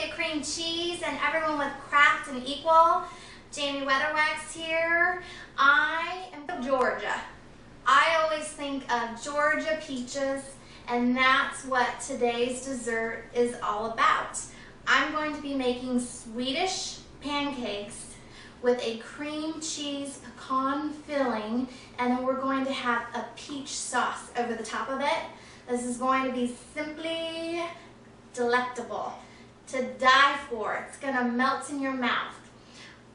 Philadelphia cream cheese and everyone with craft and equal. Jamie Weatherwax here. I am from Georgia. I always think of Georgia peaches, and that's what today's dessert is all about. I'm going to be making Swedish pancakes with a cream cheese pecan filling, and then we're going to have a peach sauce over the top of it. This is going to be simply delectable, to die for. It's going to melt in your mouth.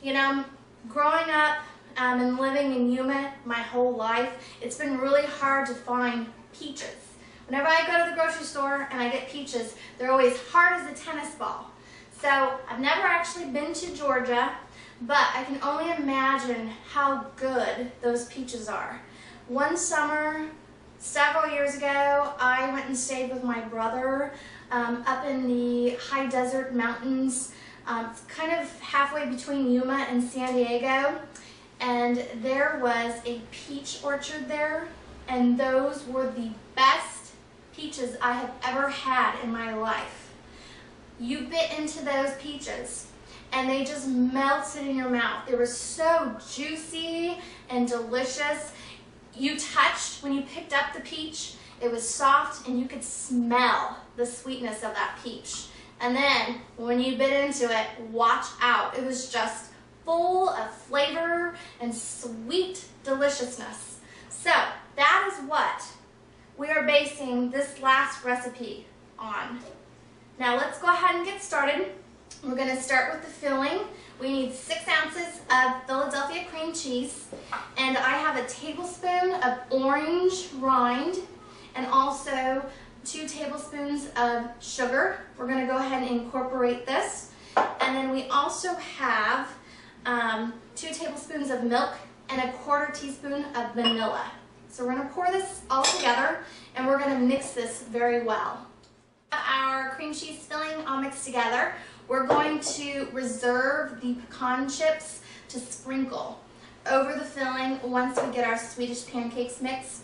You know, growing up and living in Yuma my whole life, it's been really hard to find peaches. Whenever I go to the grocery store and I get peaches, they're always hard as a tennis ball. So I've never actually been to Georgia, but I can only imagine how good those peaches are. One summer, several years ago, I went and stayed with my brother up in the high desert mountains, kind of halfway between Yuma and San Diego, and there was a peach orchard there, and those were the best peaches I have ever had in my life. You bit into those peaches and they just melted in your mouth. They were so juicy and delicious. You touched, when you picked up the peach, it was soft and you could smell the sweetness of that peach. And then when you bit into it, watch out. It was just full of flavor and sweet deliciousness. So that is what we are basing this last recipe on. Now let's go ahead and get started. We're going to start with the filling. We need 6 ounces of Philadelphia cream cheese, and I have a tablespoon of orange rind and also 2 tablespoons of sugar. We're going to go ahead and incorporate this. And then we also have 2 tablespoons of milk and a 1/4 teaspoon of vanilla. So we're going to pour this all together and we're going to mix this very well. Our cream cheese filling all mixed together. We're going to reserve the pecan chips to sprinkle over the filling once we get our Swedish pancakes mixed.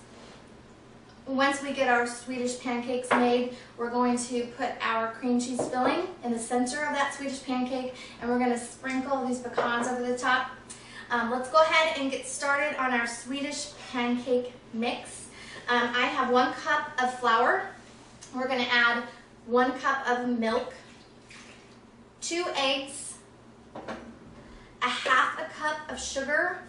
Once we get our Swedish pancakes made, we're going to put our cream cheese filling in the center of that Swedish pancake, and we're going to sprinkle these pecans over the top. Let's go ahead and get started on our Swedish pancake mix. I have 1 cup of flour. We're going to add 1 cup of milk, 2 eggs, 1/2 cup of sugar,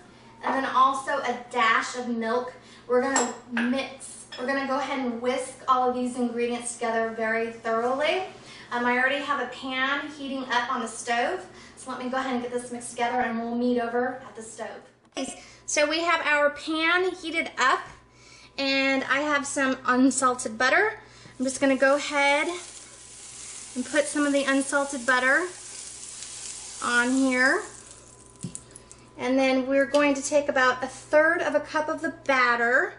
and then also a dash of milk. We're going to mix. We're going to go ahead and whisk all of these ingredients together very thoroughly. I already have a pan heating up on the stove, so let me go ahead and get this mixed together and we'll meet over at the stove. Okay, so we have our pan heated up and I have some unsalted butter. I'm just going to go ahead and put some of the unsalted butter on here. And then we're going to take about 1/3 cup of the batter.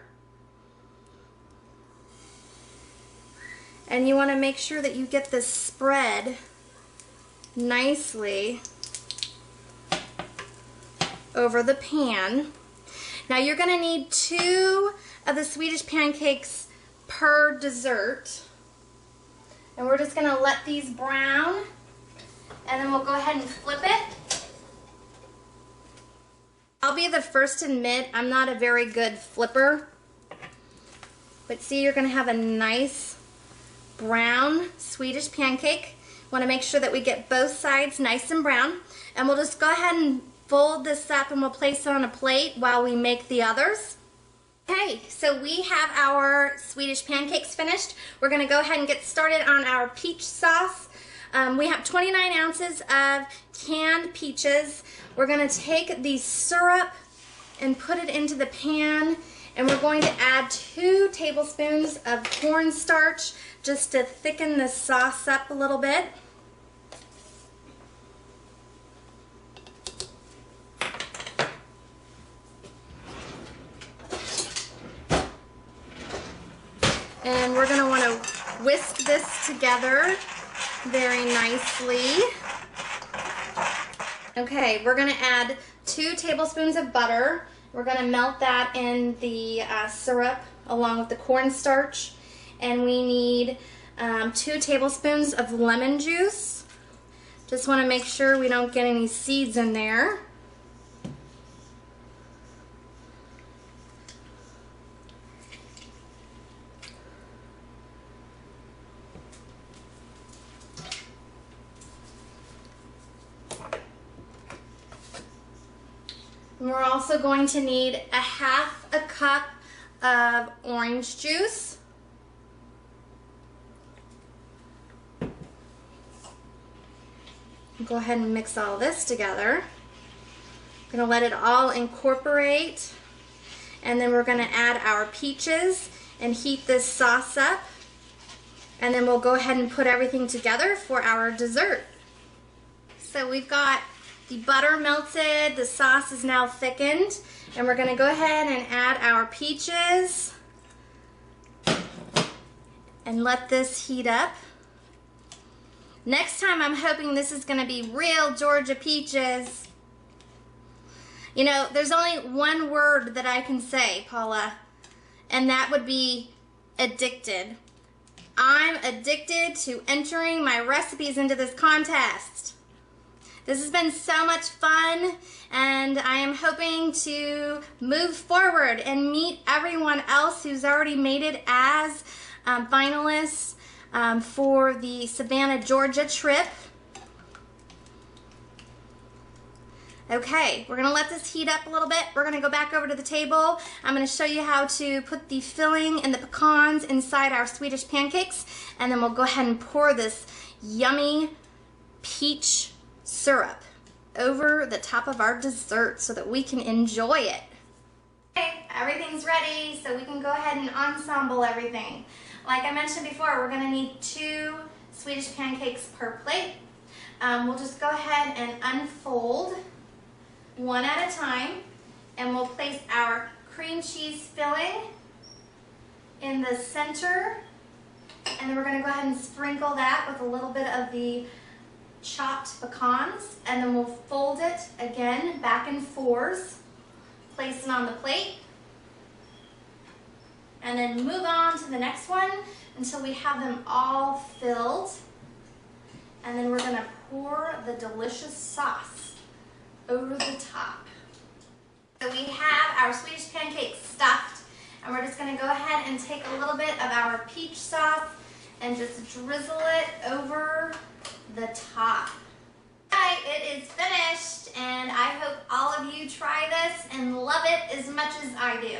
And you want to make sure that you get this spread nicely over the pan. Now you're going to need 2 of the Swedish pancakes per dessert. And we're just going to let these brown, and then we'll go ahead and flip it. I'll be the first to admit I'm not a very good flipper. But see, you're going to have a nice brown Swedish pancake. Want to make sure that we get both sides nice and brown. And we'll just go ahead and fold this up and we'll place it on a plate while we make the others. Okay, so we have our Swedish pancakes finished. We're going to go ahead and get started on our peach sauce. We have 29 ounces of canned peaches. We're going to take the syrup and put it into the pan, and we're going to add 2 tablespoons of cornstarch just to thicken the sauce up a little bit. And we're going to want to whisk this together very nicely. Okay, we're going to add 2 tablespoons of butter. We're going to melt that in the syrup along with the cornstarch. And we need 2 tablespoons of lemon juice. Just want to make sure we don't get any seeds in there. And we're also going to need a half a cup of orange juice. Go ahead and mix all this together. I'm going to let it all incorporate, and then we're going to add our peaches and heat this sauce up, and then we'll go ahead and put everything together for our dessert. So we've got the butter melted, the sauce is now thickened, and we're going to go ahead and add our peaches and let this heat up. Next time I'm hoping this is going to be real Georgia peaches. You know, there's only one word that I can say, Paula, and that would be addicted. I'm addicted to entering my recipes into this contest. This has been so much fun, and I am hoping to move forward and meet everyone else who's already made it as finalists for the Savannah, Georgia trip. Okay, we're going to let this heat up a little bit. We're going to go back over to the table. I'm going to show you how to put the filling and the pecans inside our Swedish pancakes, and then we'll go ahead and pour this yummy peach syrup over the top of our dessert so that we can enjoy it. Okay, everything's ready, so we can go ahead and ensemble everything. Like I mentioned before, we're going to need 2 Swedish pancakes per plate. We'll just go ahead and unfold one at a time, and we'll place our cream cheese filling in the center, and then we're going to go ahead and sprinkle that with a little bit of the chopped pecans, and then we'll fold it again back in 4s, place it on the plate, and then move on to the next one until we have them all filled. And then we're going to pour the delicious sauce over the top. So we have our Swedish pancakes stuffed, and we're just going to go ahead and take a little bit of our peach sauce and just drizzle it over the top. Alright, it is finished, and I hope all of you try this and love it as much as I do.